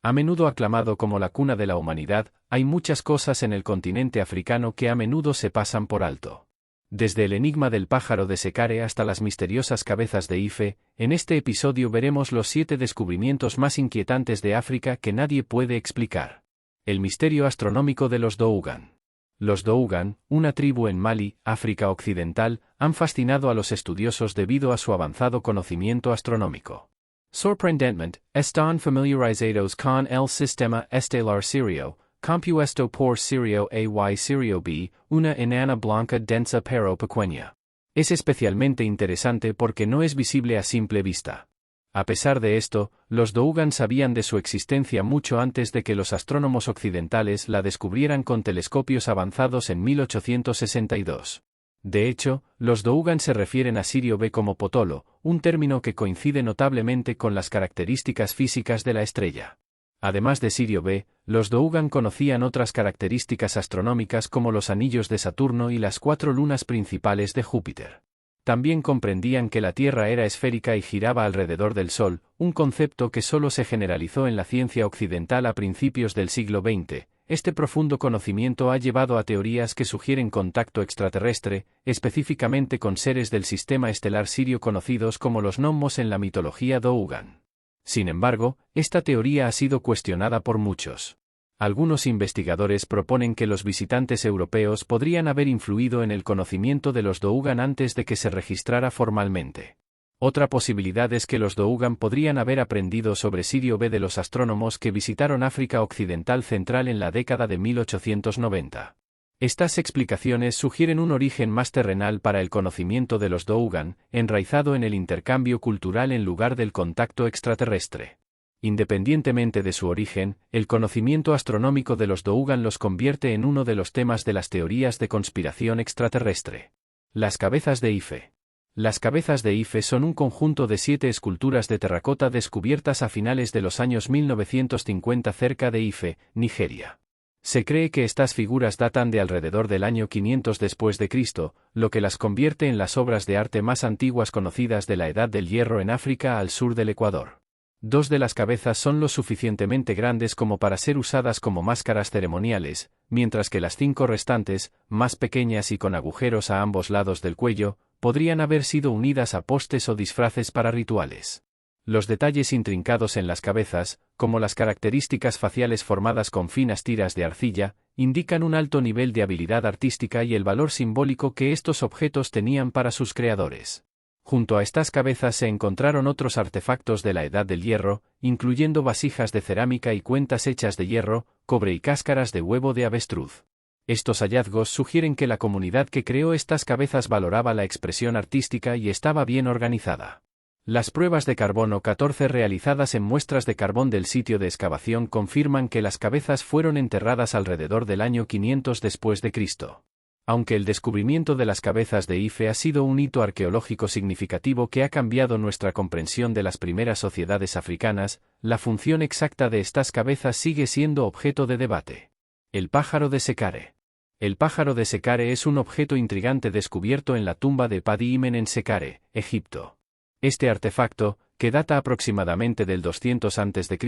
A menudo aclamado como la cuna de la humanidad, hay muchas cosas en el continente africano que a menudo se pasan por alto. Desde el enigma del pájaro de Sekare hasta las misteriosas cabezas de Ife, en este episodio veremos los 7 descubrimientos más inquietantes de África que nadie puede explicar. El misterio astronómico de los Dougan. Los Dougan, una tribu en Mali, África Occidental, han fascinado a los estudiosos debido a su avanzado conocimiento astronómico. Sorprendentemente, están familiarizados con el sistema estelar Sirio, compuesto por Sirio A y Sirio B, una enana blanca densa pero pequeña. Es especialmente interesante porque no es visible a simple vista. A pesar de esto, los Dougan sabían de su existencia mucho antes de que los astrónomos occidentales la descubrieran con telescopios avanzados en 1862. De hecho, los Dougan se refieren a Sirio B como Potolo, un término que coincide notablemente con las características físicas de la estrella. Además de Sirio B, los Dougan conocían otras características astronómicas como los anillos de Saturno y las 4 lunas principales de Júpiter. También comprendían que la Tierra era esférica y giraba alrededor del Sol, un concepto que solo se generalizó en la ciencia occidental a principios del siglo XX. Este profundo conocimiento ha llevado a teorías que sugieren contacto extraterrestre, específicamente con seres del sistema estelar Sirio conocidos como los gnomos en la mitología Dougan. Sin embargo, esta teoría ha sido cuestionada por muchos. Algunos investigadores proponen que los visitantes europeos podrían haber influido en el conocimiento de los Dougan antes de que se registrara formalmente. Otra posibilidad es que los Dougan podrían haber aprendido sobre Sirio B de los astrónomos que visitaron África Occidental Central en la década de 1890. Estas explicaciones sugieren un origen más terrenal para el conocimiento de los Dougan, enraizado en el intercambio cultural en lugar del contacto extraterrestre. Independientemente de su origen, el conocimiento astronómico de los Dougan los convierte en uno de los temas de las teorías de conspiración extraterrestre. Las cabezas de Ife. Las cabezas de Ife son un conjunto de 7 esculturas de terracota descubiertas a finales de los años 1950 cerca de Ife, Nigeria. Se cree que estas figuras datan de alrededor del año 500 después de Cristo, lo que las convierte en las obras de arte más antiguas conocidas de la Edad del Hierro en África al sur del Ecuador. 2 de las cabezas son lo suficientemente grandes como para ser usadas como máscaras ceremoniales, mientras que las 5 restantes, más pequeñas y con agujeros a ambos lados del cuello, podrían haber sido unidas a postes o disfraces para rituales. Los detalles intrincados en las cabezas, como las características faciales formadas con finas tiras de arcilla, indican un alto nivel de habilidad artística y el valor simbólico que estos objetos tenían para sus creadores. Junto a estas cabezas se encontraron otros artefactos de la Edad del Hierro, incluyendo vasijas de cerámica y cuentas hechas de hierro, cobre y cáscaras de huevo de avestruz. Estos hallazgos sugieren que la comunidad que creó estas cabezas valoraba la expresión artística y estaba bien organizada. Las pruebas de carbono 14 realizadas en muestras de carbón del sitio de excavación confirman que las cabezas fueron enterradas alrededor del año 500 después de Cristo. Aunque el descubrimiento de las cabezas de Ife ha sido un hito arqueológico significativo que ha cambiado nuestra comprensión de las primeras sociedades africanas, la función exacta de estas cabezas sigue siendo objeto de debate. El pájaro de Sekare. El pájaro de Sekare es un objeto intrigante descubierto en la tumba de Padi Imen en Sekare, Egipto. Este artefacto, que data aproximadamente del 200 a.C.,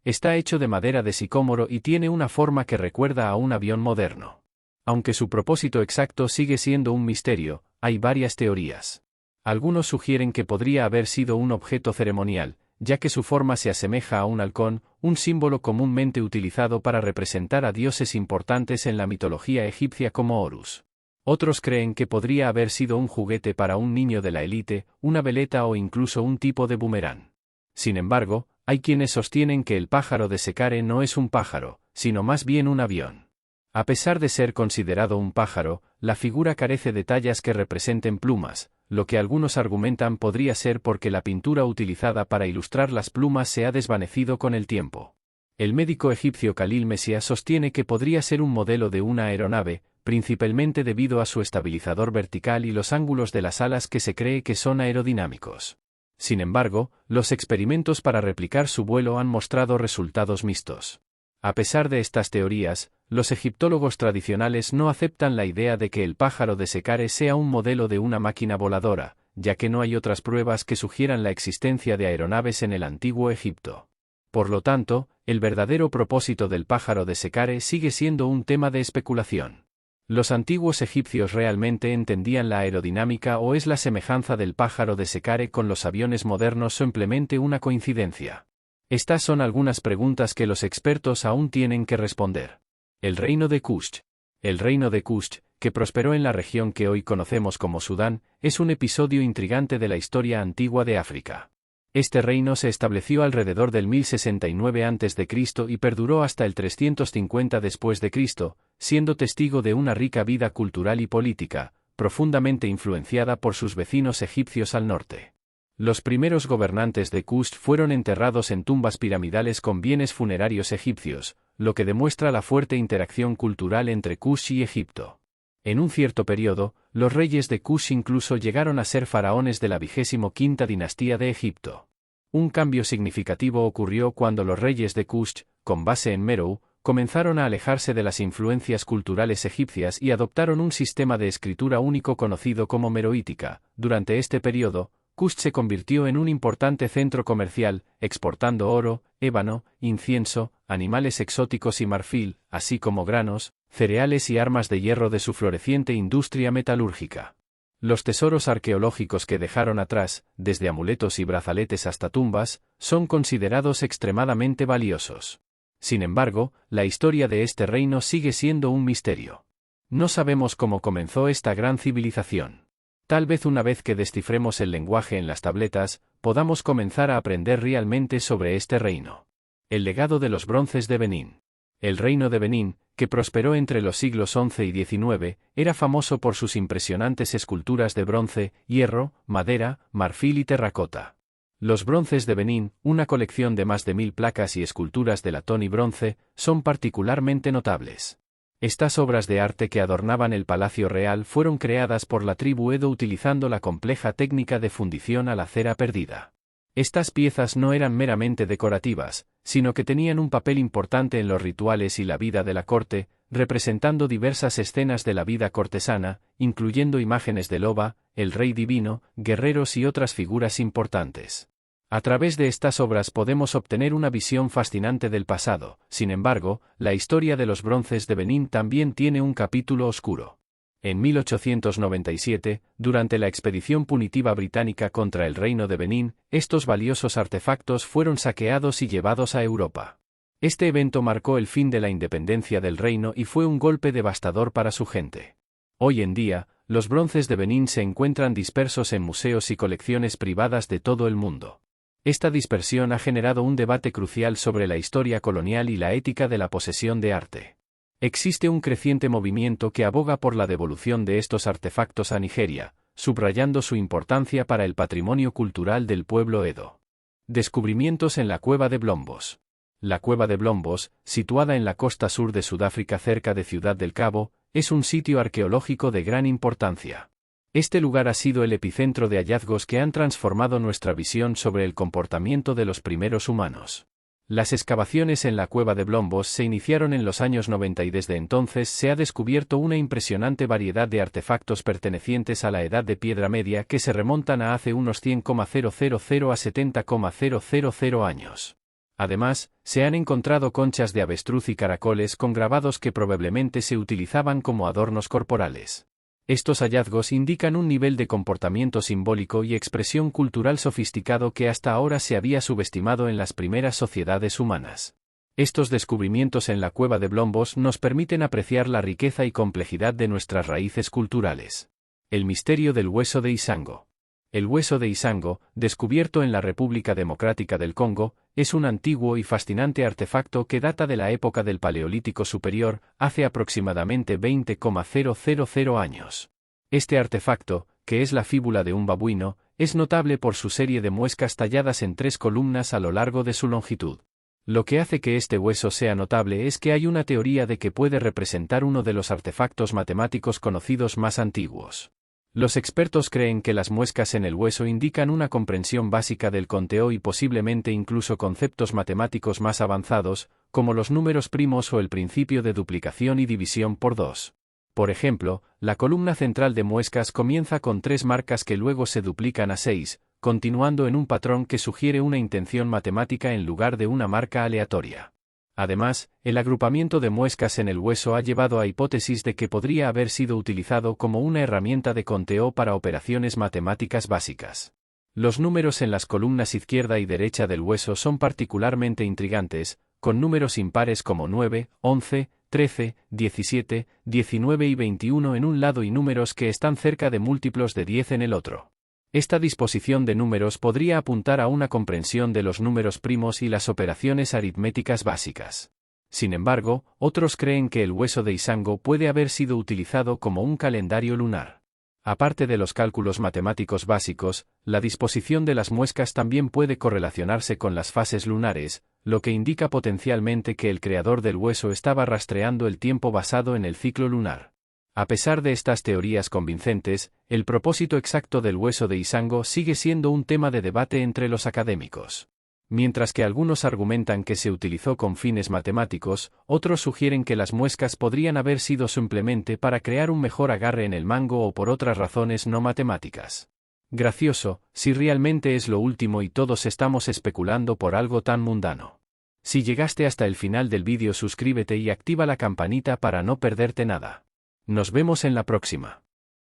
está hecho de madera de sicómoro y tiene una forma que recuerda a un avión moderno. Aunque su propósito exacto sigue siendo un misterio, hay varias teorías. Algunos sugieren que podría haber sido un objeto ceremonial, ya que su forma se asemeja a un halcón, un símbolo comúnmente utilizado para representar a dioses importantes en la mitología egipcia como Horus. Otros creen que podría haber sido un juguete para un niño de la élite, una veleta o incluso un tipo de boomerang. Sin embargo, hay quienes sostienen que el pájaro de Sekare no es un pájaro, sino más bien un avión. A pesar de ser considerado un pájaro, la figura carece de tallas que representen plumas, lo que algunos argumentan podría ser porque la pintura utilizada para ilustrar las plumas se ha desvanecido con el tiempo. El médico egipcio Khalil Messia sostiene que podría ser un modelo de una aeronave, principalmente debido a su estabilizador vertical y los ángulos de las alas que se cree que son aerodinámicos. Sin embargo, los experimentos para replicar su vuelo han mostrado resultados mixtos. A pesar de estas teorías, los egiptólogos tradicionales no aceptan la idea de que el pájaro de Sekare sea un modelo de una máquina voladora, ya que no hay otras pruebas que sugieran la existencia de aeronaves en el antiguo Egipto. Por lo tanto, el verdadero propósito del pájaro de Sekare sigue siendo un tema de especulación. ¿Los antiguos egipcios realmente entendían la aerodinámica o es la semejanza del pájaro de Sekare con los aviones modernos simplemente una coincidencia? Estas son algunas preguntas que los expertos aún tienen que responder. El reino de Kush. El reino de Kush, que prosperó en la región que hoy conocemos como Sudán, es un episodio intrigante de la historia antigua de África. Este reino se estableció alrededor del 1069 a.C. y perduró hasta el 350 después de Cristo, siendo testigo de una rica vida cultural y política, profundamente influenciada por sus vecinos egipcios al norte. Los primeros gobernantes de Kush fueron enterrados en tumbas piramidales con bienes funerarios egipcios, lo que demuestra la fuerte interacción cultural entre Kush y Egipto. En un cierto periodo, los reyes de Kush incluso llegaron a ser faraones de la 25ª dinastía de Egipto. Un cambio significativo ocurrió cuando los reyes de Kush, con base en Meroe, comenzaron a alejarse de las influencias culturales egipcias y adoptaron un sistema de escritura único conocido como meroítica. Durante este periodo, Kush se convirtió en un importante centro comercial, exportando oro, ébano, incienso, animales exóticos y marfil, así como granos, cereales y armas de hierro de su floreciente industria metalúrgica. Los tesoros arqueológicos que dejaron atrás, desde amuletos y brazaletes hasta tumbas, son considerados extremadamente valiosos. Sin embargo, la historia de este reino sigue siendo un misterio. No sabemos cómo comenzó esta gran civilización. Tal vez una vez que descifremos el lenguaje en las tabletas, podamos comenzar a aprender realmente sobre este reino. El legado de los bronces de Benín. El reino de Benín, que prosperó entre los siglos XI y XIX, era famoso por sus impresionantes esculturas de bronce, hierro, madera, marfil y terracota. Los bronces de Benín, una colección de más de 1000 placas y esculturas de latón y bronce, son particularmente notables. Estas obras de arte que adornaban el Palacio Real fueron creadas por la tribu Edo utilizando la compleja técnica de fundición a la cera perdida. Estas piezas no eran meramente decorativas, sino que tenían un papel importante en los rituales y la vida de la corte, representando diversas escenas de la vida cortesana, incluyendo imágenes de Loba, el rey divino, guerreros y otras figuras importantes. A través de estas obras podemos obtener una visión fascinante del pasado. Sin embargo, la historia de los bronces de Benín también tiene un capítulo oscuro. En 1897, durante la expedición punitiva británica contra el reino de Benín, estos valiosos artefactos fueron saqueados y llevados a Europa. Este evento marcó el fin de la independencia del reino y fue un golpe devastador para su gente. Hoy en día, los bronces de Benín se encuentran dispersos en museos y colecciones privadas de todo el mundo. Esta dispersión ha generado un debate crucial sobre la historia colonial y la ética de la posesión de arte. Existe un creciente movimiento que aboga por la devolución de estos artefactos a Nigeria, subrayando su importancia para el patrimonio cultural del pueblo Edo. Descubrimientos en la cueva de Blombos. La cueva de Blombos, situada en la costa sur de Sudáfrica cerca de Ciudad del Cabo, es un sitio arqueológico de gran importancia. Este lugar ha sido el epicentro de hallazgos que han transformado nuestra visión sobre el comportamiento de los primeros humanos. Las excavaciones en la cueva de Blombos se iniciaron en los años 90 y desde entonces se ha descubierto una impresionante variedad de artefactos pertenecientes a la Edad de Piedra Media que se remontan a hace unos 100,000 a 70,000 años. Además, se han encontrado conchas de avestruz y caracoles con grabados que probablemente se utilizaban como adornos corporales. Estos hallazgos indican un nivel de comportamiento simbólico y expresión cultural sofisticado que hasta ahora se había subestimado en las primeras sociedades humanas. Estos descubrimientos en la cueva de Blombos nos permiten apreciar la riqueza y complejidad de nuestras raíces culturales. El misterio del hueso de Isango. El hueso de Isango, descubierto en la República Democrática del Congo, es un antiguo y fascinante artefacto que data de la época del Paleolítico Superior, hace aproximadamente 20,000 años. Este artefacto, que es la fíbula de un babuino, es notable por su serie de muescas talladas en 3 columnas a lo largo de su longitud. Lo que hace que este hueso sea notable es que hay una teoría de que puede representar uno de los artefactos matemáticos conocidos más antiguos. Los expertos creen que las muescas en el hueso indican una comprensión básica del conteo y posiblemente incluso conceptos matemáticos más avanzados, como los números primos o el principio de duplicación y división por 2. Por ejemplo, la columna central de muescas comienza con 3 marcas que luego se duplican a 6, continuando en un patrón que sugiere una intención matemática en lugar de una marca aleatoria. Además, el agrupamiento de muescas en el hueso ha llevado a hipótesis de que podría haber sido utilizado como una herramienta de conteo para operaciones matemáticas básicas. Los números en las columnas izquierda y derecha del hueso son particularmente intrigantes, con números impares como 9, 11, 13, 17, 19 y 21 en un lado y números que están cerca de múltiplos de 10 en el otro. Esta disposición de números podría apuntar a una comprensión de los números primos y las operaciones aritméticas básicas. Sin embargo, otros creen que el hueso de Isango puede haber sido utilizado como un calendario lunar. Aparte de los cálculos matemáticos básicos, la disposición de las muescas también puede correlacionarse con las fases lunares, lo que indica potencialmente que el creador del hueso estaba rastreando el tiempo basado en el ciclo lunar. A pesar de estas teorías convincentes, el propósito exacto del hueso de Isango sigue siendo un tema de debate entre los académicos. Mientras que algunos argumentan que se utilizó con fines matemáticos, otros sugieren que las muescas podrían haber sido simplemente para crear un mejor agarre en el mango o por otras razones no matemáticas. Gracioso, si realmente es lo último y todos estamos especulando por algo tan mundano. Si llegaste hasta el final del vídeo, suscríbete y activa la campanita para no perderte nada. Nos vemos en la próxima.